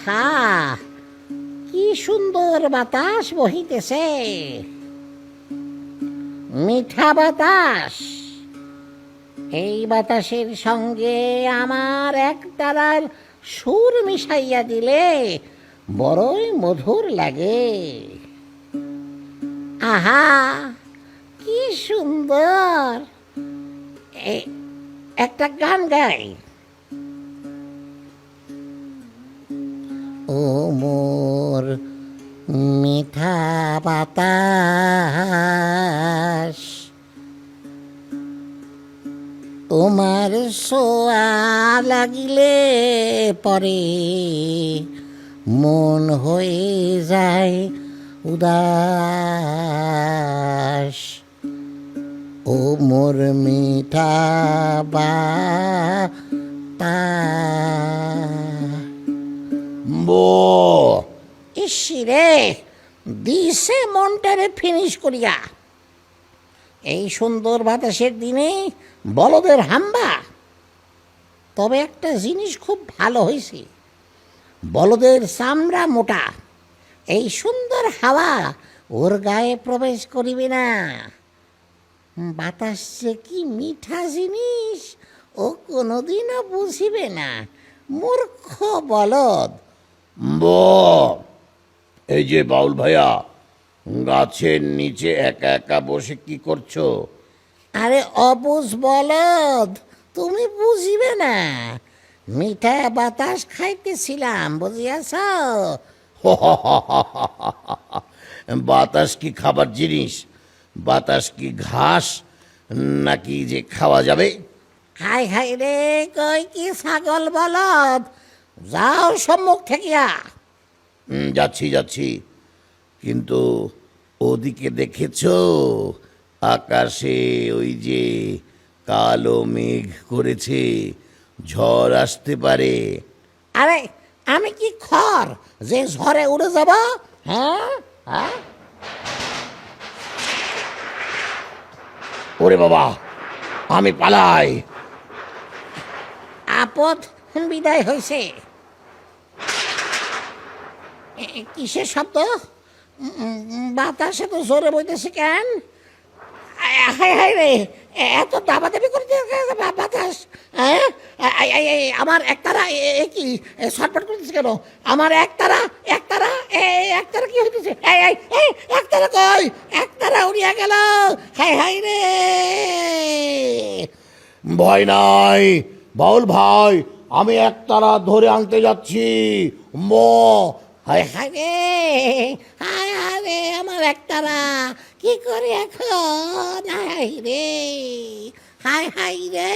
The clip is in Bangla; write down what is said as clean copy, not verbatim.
আহা, কি সুন্দর বাতাস বহিতেছে, মিঠা বাতাস। এই বাতাসের সঙ্গে আমার একতারার সুর মিশাইয়া দিলে বড়ই মধুর লাগে। আহা, কি সুন্দর। একটা গান গাই। ও মোর মিঠা বাতাস, তোমার ছোঁয়া লাগিলে পরে মন হয়ে যায় উদাস। ও মোর মিঠা ইসিরে দিছে মনটারে ফিনিশ করিয়া। এই সুন্দর বাতাসের দিনে বলদের হাম্বা। তবে একটা জিনিস খুব ভালো হয়েছে, বলদের চামড়া মোটা। এই সুন্দর হাওয়া ওর গায়ে প্রবেশ করিবে না। বাতাস যে কি মিঠা জিনিস ও কোনোদিনও বুঝিবে না। মূর্খ বলদ। এই যে বাউল ভাইয়া, গাছের নিচে একা একা বসে কি করছো? আরে অবুঝ বলদ, তুমি বুঝিবে না। মিঠা বাতাস খাইতেছিলাম, বুঝিয়াছ? বাতাস কি খাবার জিনিস? বাতাস কি ঘাস নাকি যে খাওয়া যাবে? হাই হাই রে, কই কি ছাগল বলদ, যাও সম্মুখ থেকিয়া। যাচ্ছি যাচ্ছি, কিন্তু ওদিকে দেখেছ আকাশে ওই যে কালো মেঘ করেছে, ঝড় আসতে পারে। আরে আমি কি খড় যে ঝড়ে উড়ে যাব? হ্যাঁ হ্যাঁ, ওরে বাবা, আমি পালাই। আপদ বিদায় হয়েছে। কিসের শব্দ? বাতাসে তো জোরে বইতেছে কেন? হাই হাই রে, এত দাবাদাবি করতে বাতাস। হ্যাঁ, আমার একতারা কি ছটফট করতেছে কেন? আমার একতারা একতারা একতারা কি হইতেছে? একতারা কই? একতারা উড়িয়া গেল। হাই হাই রে। ভয় নাই বাউল ভাই, আমি একতারা ধরে আনতে যাচ্ছি। হাই হাই রে, হাই হাই রে, আমার একতারা কি করে এখন? হাই হাই রে, হাই হাই রে।